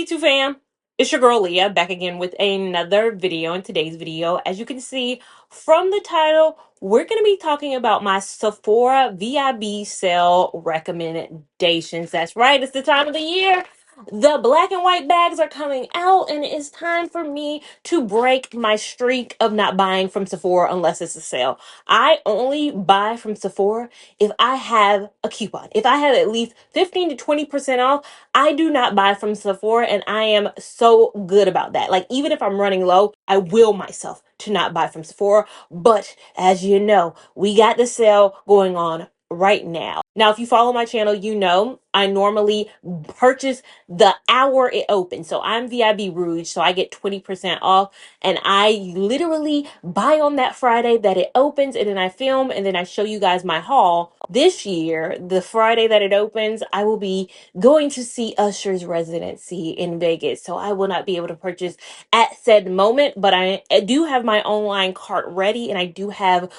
YouTube fam, it's your girl Leah back again with another video. In today's video, as you can see from the title, we're going to be talking about my Sephora VIB sale recommendations. That's right, it's the time of the year. The black and white bags are coming out, and it's time for me to break my streak of not buying from Sephora unless it's a sale. I only buy from Sephora if I have a coupon. If I have at least 15 to 20% off, I do not buy from Sephora, and I am so good about that. Like, even if I'm running low, I will myself to not buy from Sephora. But as you know, we got the sale going on right now. Now, if you follow my channel, you know I normally purchase the hour it opens. So I'm VIB Rouge, so I get 20% off, and I literally buy on that Friday that it opens, and then I film, and then I show you guys my haul. This year, the Friday that it opens, I will be going to see Usher's residency in Vegas. So I will not be able to purchase at said moment, but I do have my online cart ready, and I do have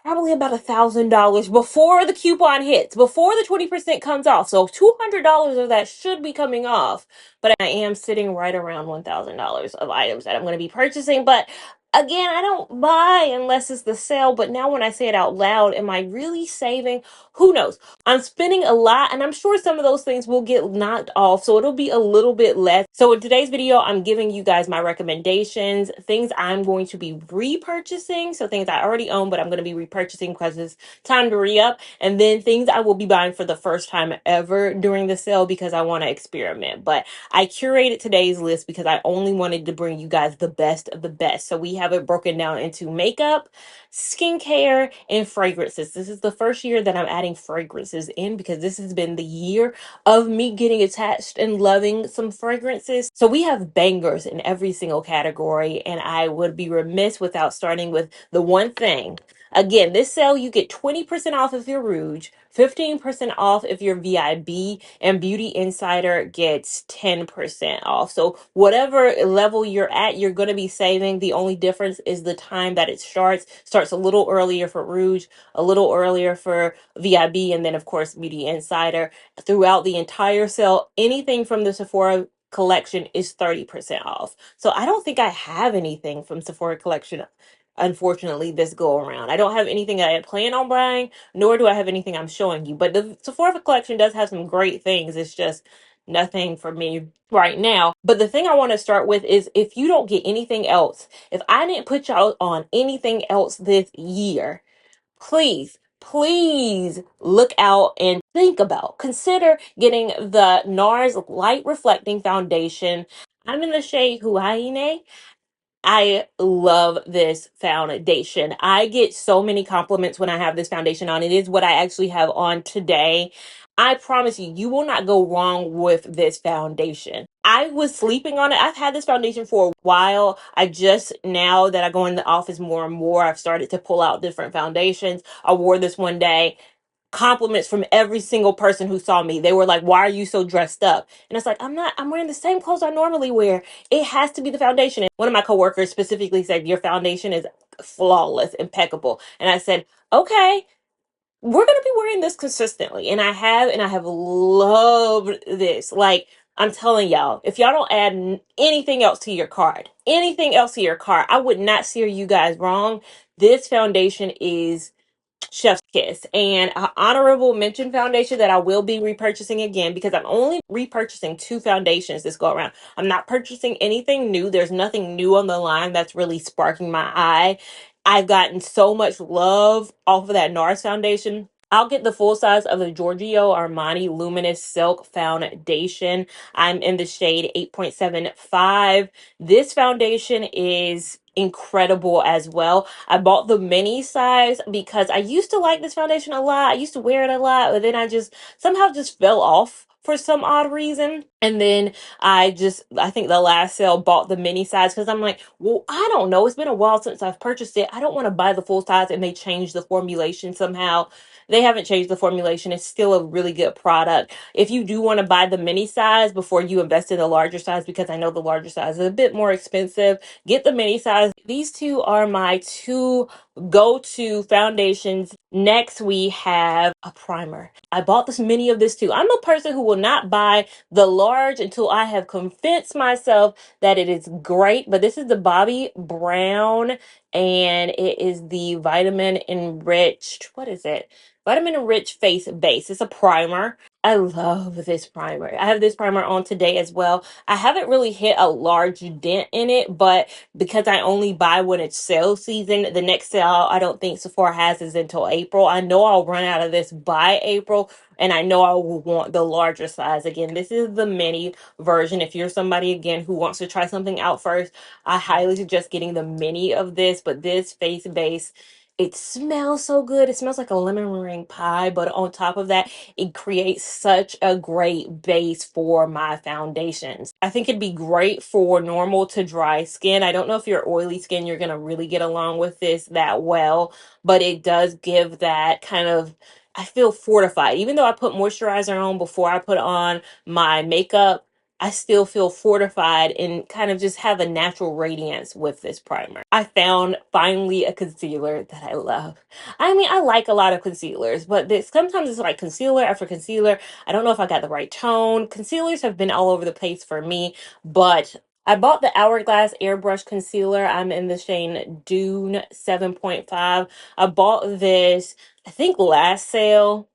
probably about $1,000 before the coupon hits, before the 20% comes off. So $200 of that should be coming off, but I am sitting right around $1,000 of items that I'm going to be purchasing. But again, I don't buy unless it's the sale. But now when I say it out loud, am I really saving? Who knows? I'm spending a lot, and I'm sure some of those things will get knocked off, so it'll be a little bit less. So in today's video, I'm giving you guys my recommendations, things I'm going to be repurchasing, so things I already own, but I'm going to be repurchasing because it's time to re-up, and then things I will be buying for the first time ever during the sale because I want to experiment. But I curated today's list because I only wanted to bring you guys the best of the best. So we have it broken down into makeup, skincare, and fragrances. This is the first year that I'm adding fragrances in because this has been the year of me getting attached and loving some fragrances. So we have bangers in every single category, and I would be remiss without starting with the one thing. Again, this sale, you get 20% off if you're Rouge, 15% off if you're VIB, and Beauty Insider gets 10% off. So whatever level you're at, you're going to be saving. The only difference is the time that it starts. Starts a little earlier for Rouge, a little earlier for VIB, and then of course Beauty Insider. Throughout the entire sale, anything from the Sephora collection is 30% off. So I don't think I have anything from Sephora collection, unfortunately, this go around. I don't have anything that I plan on buying, nor do I have anything I'm showing you. But the Sephora collection does have some great things. It's just nothing for me right now. But the thing I want to start with is, if you don't get anything else, if I didn't put y'all on anything else this year, please look out and think about, consider getting the NARS Light Reflecting Foundation. I'm in the shade Huayne. I love this foundation. I get so many compliments when I have this foundation on. It is what I actually have on today. I promise you, you will not go wrong with this foundation. I was sleeping on it. I've had this foundation for a while. I just, now that I go in the office more and more, I've started to pull out different foundations. I wore this one day. Compliments from every single person who saw me. They were like, "Why are you so dressed up?" And it's like, I'm wearing the same clothes I normally wear. It has to be the foundation. And one of my coworkers specifically said, "Your foundation is flawless, impeccable." And I said, "Okay, we're going to be wearing this consistently." And I have loved this. Like, I'm telling y'all, if y'all don't add anything else to your card, I would not steer you guys wrong. This foundation is chef's kiss. And an honorable mention foundation that I will be repurchasing again, because I'm only repurchasing 2 foundations this go around. I'm not purchasing anything new. There's nothing new on the line that's really sparking my eye. I've gotten so much love off of that NARS foundation. I'll get the full size of the Giorgio Armani Luminous Silk Foundation. I'm in the shade 8.75. This foundation is incredible as well. I bought the mini size because I used to like this foundation a lot. I used to wear it a lot, but then I just somehow just fell off for some odd reason. And then I think the last sale bought the mini size because I'm like, well, I don't know. It's been a while since I've purchased it. I don't want to buy the full size and they change the formulation somehow. They haven't changed the formulation. It's still a really good product. If you do want to buy the mini size before you invest in the larger size, because I know the larger size is a bit more expensive, get the mini size. These two are my 2 go-to foundations Next, we have a primer. I bought this mini of this too. I'm a person who will not buy the large until I have convinced myself that it is great. But this is the Bobbi Brown, and it is the vitamin enriched. What is it? Vitamin enriched face base. It's a primer. I love this primer. I have this primer on today as well. I haven't really hit a large dent in it, but because I only buy when it's sale season, the next sale I don't think Sephora has is until April. I know I'll run out of this by April, and I know I will want the larger size. Again, this is the mini version. If you're somebody again who wants to try something out first, I highly suggest getting the mini of this. But this face base, it smells so good. It smells like a lemon meringue pie, but on top of that, it creates such a great base for my foundations. I think it'd be great for normal to dry skin. I don't know if you're oily skin, you're going to really get along with this that well, but it does give that kind of, I feel fortified. Even though I put moisturizer on before I put on my makeup, I still feel fortified and kind of just have a natural radiance with this primer. I found finally a concealer that I love. I mean, I like a lot of concealers, but sometimes it's like concealer after concealer. I don't know if I got the right tone. Concealers have been all over the place for me, but I bought the Hourglass Airbrush Concealer. I'm in the shade Dune 7.5. I bought this, I think, last sale.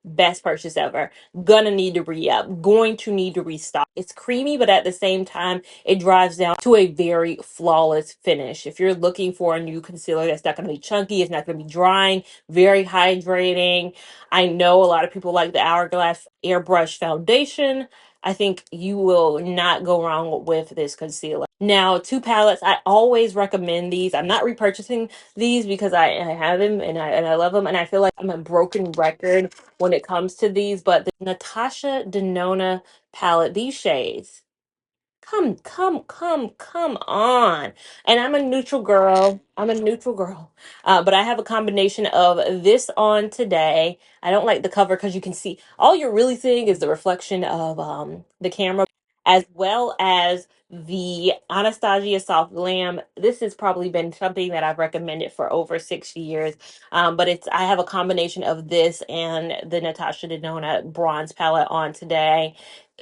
Best purchase ever. Gonna need to re-up, going to need to restock. It's creamy, but at the same time it drives down to a very flawless finish. If you're looking for a new concealer that's not going to be chunky, it's not going to be drying, very hydrating. I know a lot of people like the Hourglass Airbrush Foundation. I think you will not go wrong with this concealer. Now, two palettes, I always recommend these. I'm not repurchasing these because I have them and I love them, and I feel like I'm a broken record when it comes to these, but the Natasha Denona palette, these shades, come on. And I'm a neutral girl. I'm a neutral girl. But I have a combination of this on today. I don't like the cover because you can see all you're really seeing is the reflection of the camera, as well as the Anastasia Soft Glam. This has probably been something that I've recommended for over 6 years. But I have a combination of this and the Natasha Denona bronze palette on today.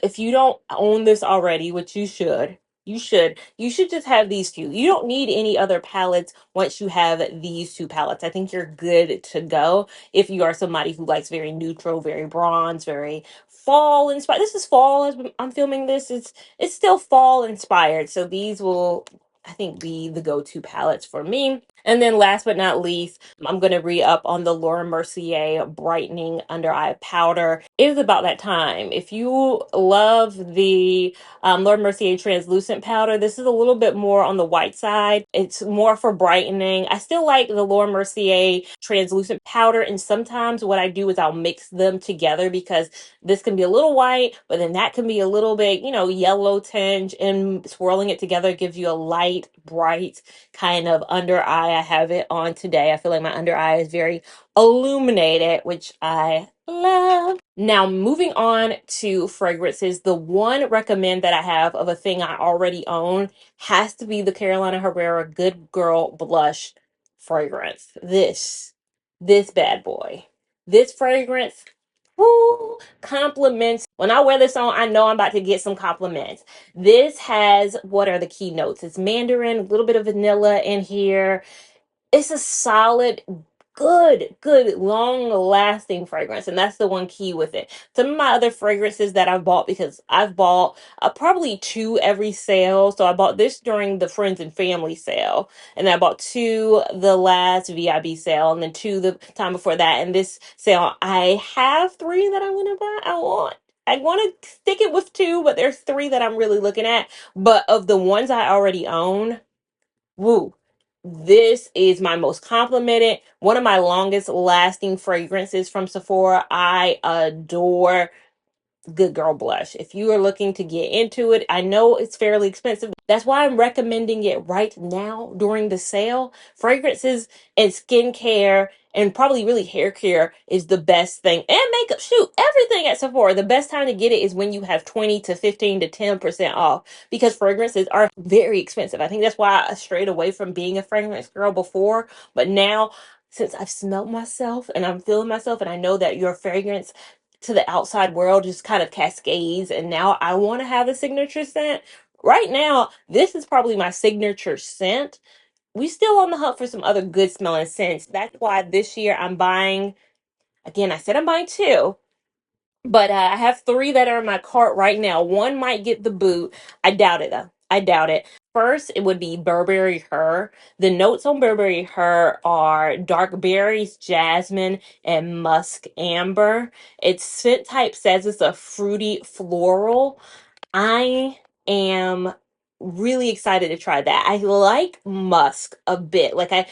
If you don't own this already, which you should just have these two. You don't need any other palettes once you have these two palettes. I think you're good to go if you are somebody who likes very neutral, very bronze, very fall inspired. This is fall as I'm filming this. It's still fall inspired. So these will, I think, be the go-to palettes for me. And then last but not least, I'm going to re-up on the Laura Mercier Brightening Under Eye Powder. It is about that time. If you love the Laura Mercier Translucent Powder, this is a little bit more on the white side. It's more for brightening. I still like the Laura Mercier Translucent Powder, and sometimes what I do is I'll mix them together because this can be a little white, but then that can be a little bit, yellow tinge, and swirling it together gives you a light, bright kind of under eye. I have it on today. I feel like my under eye is very illuminated, which I love. Now, moving on to fragrances, the one recommend that I have of a thing I already own has to be the Carolina Herrera Good Girl Blush fragrance. This bad boy. This fragrance, woo, compliments. When I wear this on, I know I'm about to get some compliments. This has, what are the key notes? It's mandarin, a little bit of vanilla in here. It's a solid, good, long lasting fragrance. And that's the one key with it. Some of my other fragrances that I've bought, because I've bought probably two every sale. So I bought this during the friends and family sale. And then I bought two the last VIB sale. And then two the time before that. And this sale, I have three that I want to buy. I want to stick it with two, but there's three that I'm really looking at. But of the ones I already own, woo. This is my most complimented, one of my longest lasting fragrances from Sephora. I adore Good Girl Blush. If you are looking to get into it, I know it's fairly expensive. That's why I'm recommending it right now during the sale. Fragrances and skincare and probably really hair care is the best thing. And makeup, shoot, everything at Sephora. The best time to get it is when you have 20 to 15 to 10% off, because fragrances are very expensive. I think that's why I strayed away from being a fragrance girl before, but now since I've smelled myself and I'm feeling myself, and I know that your fragrance to the outside world just kind of cascades, and now I want to have a signature scent. Right now, this is probably my signature scent. We still on the hunt for some other good smelling scents. That's why this year I'm buying, again, I said I'm buying two, but I have three that are in my cart right now. One might get the boot. I doubt it though. I doubt it. First, it would be Burberry Her. The notes on Burberry Her are dark berries, jasmine, and musk amber. Its scent type says it's a fruity floral. I am really excited to try that. I like musk a bit. Like I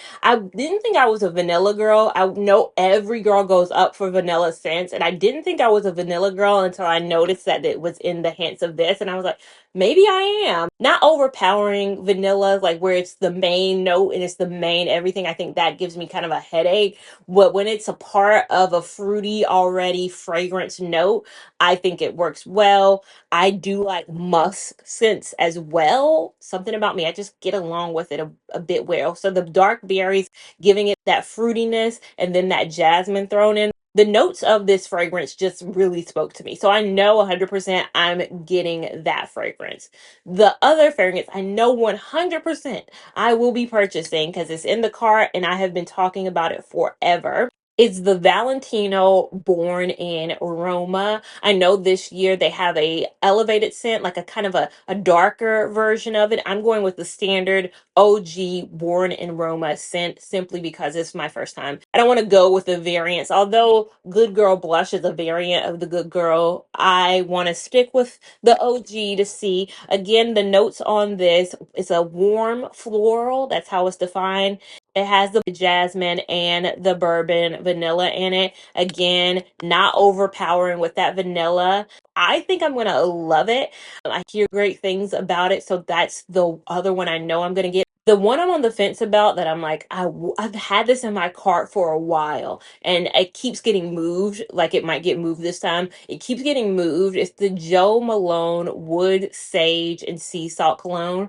didn't think I was a vanilla girl. I know every girl goes up for vanilla scents, and I didn't think I was a vanilla girl until I noticed that it was in the hints of this, and I was like, maybe I am. Not overpowering vanilla, like where it's the main note and it's the main everything. I think that gives me kind of a headache. But when it's a part of a fruity already fragrance note, I think it works well. I do like musk scents as well. Something about me, I just get along with it a bit well. So the dark berries giving it that fruitiness and then that jasmine thrown in. The notes of this fragrance just really spoke to me. So I know 100% I'm getting that fragrance. The other fragrance, I know 100% I will be purchasing because it's in the cart and I have been talking about it forever. It's the Valentino Born in Roma. I know this year they have a elevated scent, like a kind of a darker version of it. I'm going with the standard OG Born in Roma scent simply because it's my first time. I don't want to go with the variants. Although Good Girl Blush is a variant of the Good Girl, I want to stick with the OG to see. Again, the notes on this, it's a warm floral. That's how it's defined. It has the jasmine and the bourbon vanilla in it. Again, not overpowering with that vanilla. I think I'm gonna love it. I hear great things about it, so that's the other one I know I'm gonna get. The one I'm on the fence about that I'm like, I've had this in my cart for a while and it keeps getting moved, like it might get moved this time. It keeps getting moved. It's the Joe Malone Wood Sage and Sea Salt Cologne.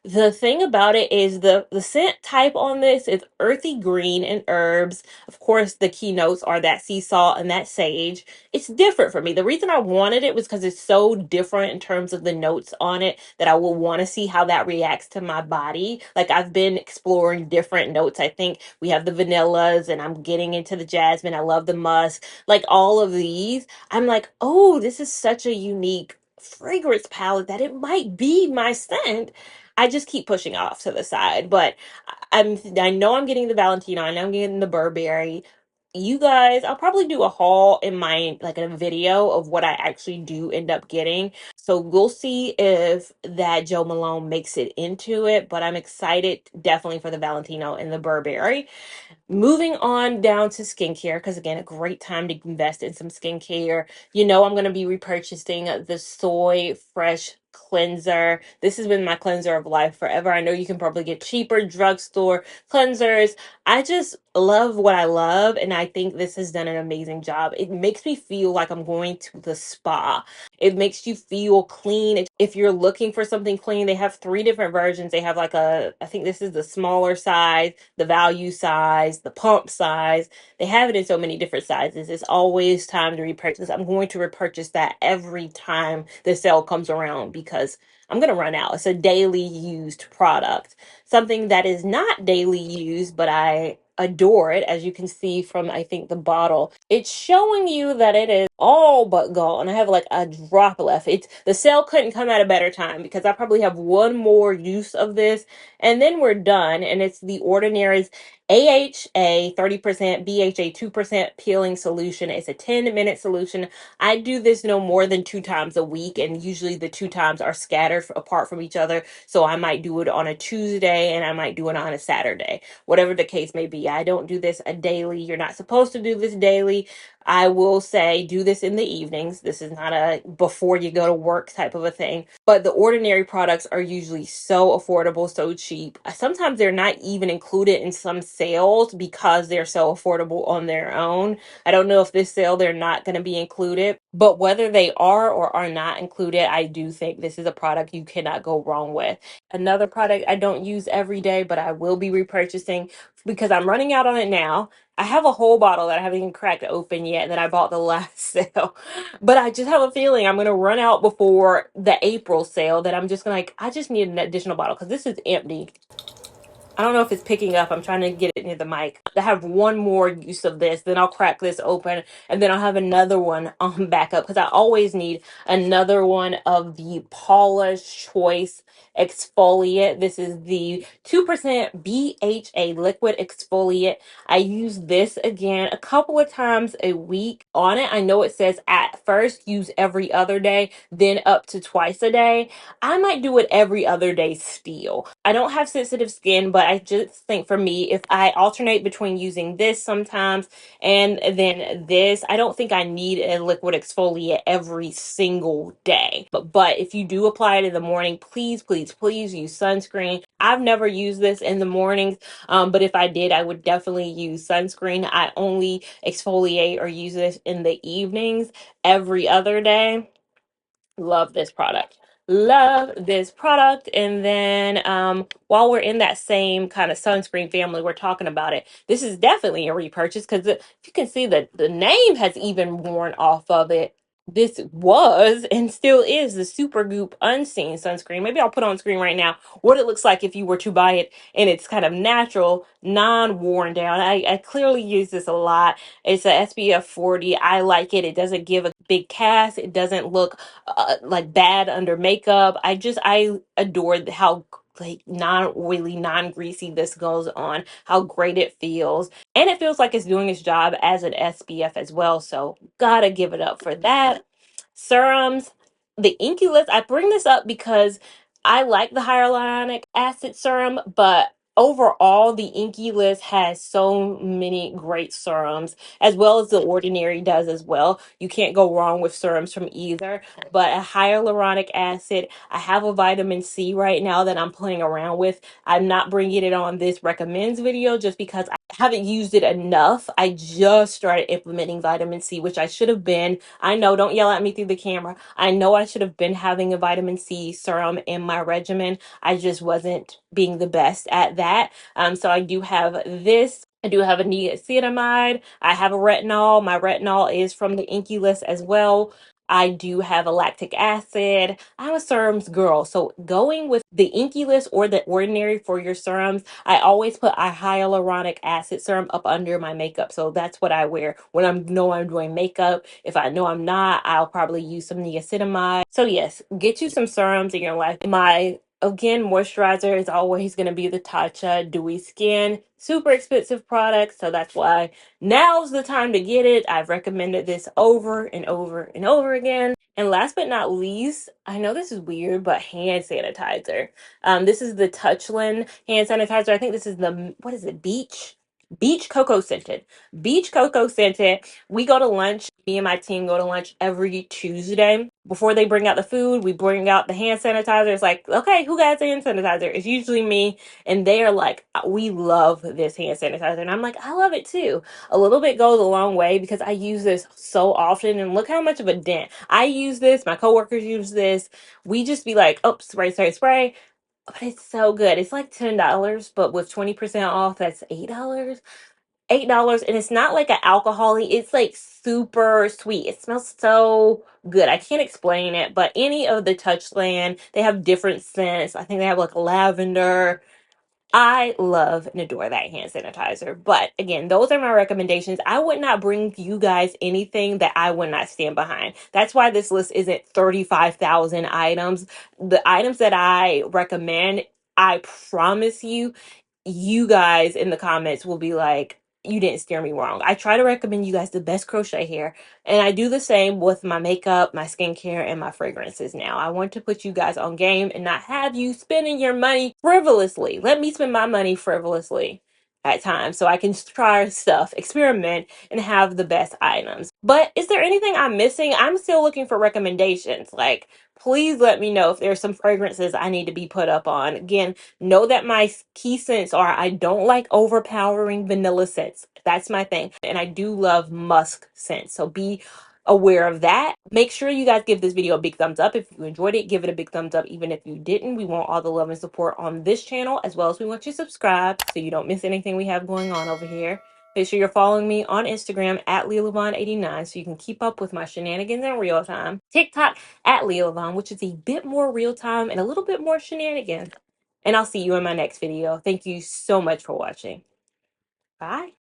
The thing about it is the scent type on this is earthy green and herbs. Of course, the key notes are that sea salt and that sage. It's different for me. The reason I wanted it was because it's so different in terms of the notes on it that I will want to see how that reacts to my body. Like I've been exploring different notes. I think we have the vanillas and I'm getting into the jasmine. I love the musk. Like all of these, I'm like, oh, this is such a unique fragrance palette that it might be my scent. I just keep pushing off to the side. But I know I'm getting the Valentino. I know I'm getting the Burberry. You guys, I'll probably do a haul in my like a video of what I actually do end up getting. So we'll see if that Joe Malone makes it into it. But I'm excited definitely for the Valentino and the Burberry. Moving on down to skincare, because again, a great time to invest in some skincare. You know, I'm going to be repurchasing the Soy Fresh cleanser. This has been my cleanser of life forever. I know you can probably get cheaper drugstore cleansers. I just love what I love, and I think this has done an amazing job. It makes me feel like I'm going to the spa. It makes you feel clean. If you're looking for something clean, they have three different versions. They have like I think this is the smaller size, the value size, the pump size. They have it in so many different sizes. It's always time to repurchase. I'm going to repurchase that every time the sale comes around because I'm going to run out. It's a daily used product. Something that is not daily used, but I adore it, as you can see from I think the bottle. It's showing you that it is all but gone. I have like a drop left. It's the sale couldn't come at a better time because I probably have one more use of this and then we're done. And it's the Ordinary's AHA 30%, BHA 2% peeling solution. It's a 10-minute solution. I do this no more than 2 times a week, and usually the 2 times are scattered apart from each other. So I might do it on a Tuesday and I might do it on a Saturday, whatever the case may be. I don't do this a daily. You're not supposed to do this daily. I will say do this in the evenings. This is not a before you go to work type of a thing. But the Ordinary products are usually so affordable, so cheap. Sometimes they're not even included in some sales because they're so affordable on their own. I don't know if this sale they're not going to be included. But whether they are or are not included, I do think this is a product you cannot go wrong with. Another product I don't use every day, but I will be repurchasing because I'm running out on it now. I have a whole bottle that I haven't even cracked open yet that I bought the last sale. But I just have a feeling I'm going to run out before the April sale, that I'm just going to like, I just need an additional bottle because this is empty. I don't know if it's picking up. I'm trying to get it near the mic. I have one more use of this, then I'll crack this open, and then I'll have another one on backup because I always need another one of the Paula's Choice exfoliate. This is the 2% BHA liquid exfoliate. I use this again a couple of times a week. On it, I know it says at first use every other day, then up to twice a day. I might do it every other day still. I don't have sensitive skin, but I just think for me, if I alternate between using this sometimes and then this, I don't think I need a liquid exfoliant every single day. But if you do apply it in the morning, please, please, please use sunscreen. I've never used this in the mornings, but if I did, I would definitely use sunscreen. I only exfoliate or use this in the evenings every other day. Love this product. Love this product. And then while we're in that same kind of sunscreen family, we're talking about it. This is definitely a repurchase because if you can see that the name has even worn off of it. This was and still is the Supergoop Unseen sunscreen. Maybe I'll put on screen right now what it looks like if you were to buy it in its kind of natural, non-worn down. I clearly use this a lot. It's a SPF 40. I like it. It doesn't give a big cast. It doesn't look like bad under makeup. I adore how like non-oily, non-greasy this goes on, how great it feels. And it feels like it's doing its job as an SPF as well. So gotta give it up for that. Serums, the Inky List. I bring this up because I like the hyaluronic acid serum, but overall the Inky List has so many great serums, as well as the Ordinary does as well. You can't go wrong with serums from either. But a hyaluronic acid, I have a vitamin C right now that I'm playing around with. I'm not bringing it on this recommends video just because I haven't used it enough. I just started implementing vitamin C, which I should have been. I know, don't yell at me through the camera. I know I should have been having a vitamin C serum in my regimen. I just wasn't being the best at that. So I do have this. I do have a niacinamide. I have a retinol. My retinol is from the Inky List as well. I do have a lactic acid. I'm a serums girl. So going with the Inky List or the Ordinary for your serums, I always put a hyaluronic acid serum up under my makeup. So that's what I wear when I know I'm doing makeup. If I know I'm not, I'll probably use some niacinamide. So yes, get you some serums in your life. My again, moisturizer is always going to be the Tatcha Dewy Skin. Super expensive product, so that's why now's the time to get it. I've recommended this over and over and over again. And last but not least, I know this is weird, but hand sanitizer. This is the Touchland hand sanitizer. I think this is the, what is it, Beach Cocoa Scented. Beach Cocoa Scented. We go to lunch. Me and my team go to lunch every Tuesday. Before they bring out the food, we bring out the hand sanitizer. It's like, okay, who got the hand sanitizer? It's usually me. And they are like, we love this hand sanitizer. And I'm like, I love it too. A little bit goes a long way because I use this so often. And look how much of a dent. I use this. My coworkers use this. We just be like, oh, spray, spray, spray. But it's so good. It's like $10, but with 20% off, that's $8. $8, and it's not like an alcoholic, it's like super sweet. It smells so good. I can't explain it, but any of the Touchland, they have different scents. I think they have like lavender. I love and adore that hand sanitizer. But again, those are my recommendations. I would not bring you guys anything that I would not stand behind. That's why this list isn't 35,000 items. The items that I recommend, I promise you, you guys in the comments will be like, you didn't steer me wrong. I try to recommend you guys the best crochet hair, and I do the same with my makeup, my skincare, and my fragrances now. I want to put you guys on game and not have you spending your money frivolously. Let me spend my money frivolously at times so I can try stuff, experiment, and have the best items. But is there anything I'm missing? I'm still looking for recommendations. Like, please let me know if there's some fragrances I need to be put up on. Again, know that my key scents are I don't like overpowering vanilla scents. That's my thing. And I do love musk scents. So be aware of that. Make sure you guys give this video a big thumbs up. If you enjoyed it, give it a big thumbs up. Even if you didn't, we want all the love and support on this channel, as well as we want you to subscribe so you don't miss anything we have going on over here. Make sure you're following me on Instagram at LeahLavon89 so you can keep up with my shenanigans in real time. TikTok at Leah Lavon, which is a bit more real time and a little bit more shenanigans. And I'll see you in my next video. Thank you so much for watching. Bye.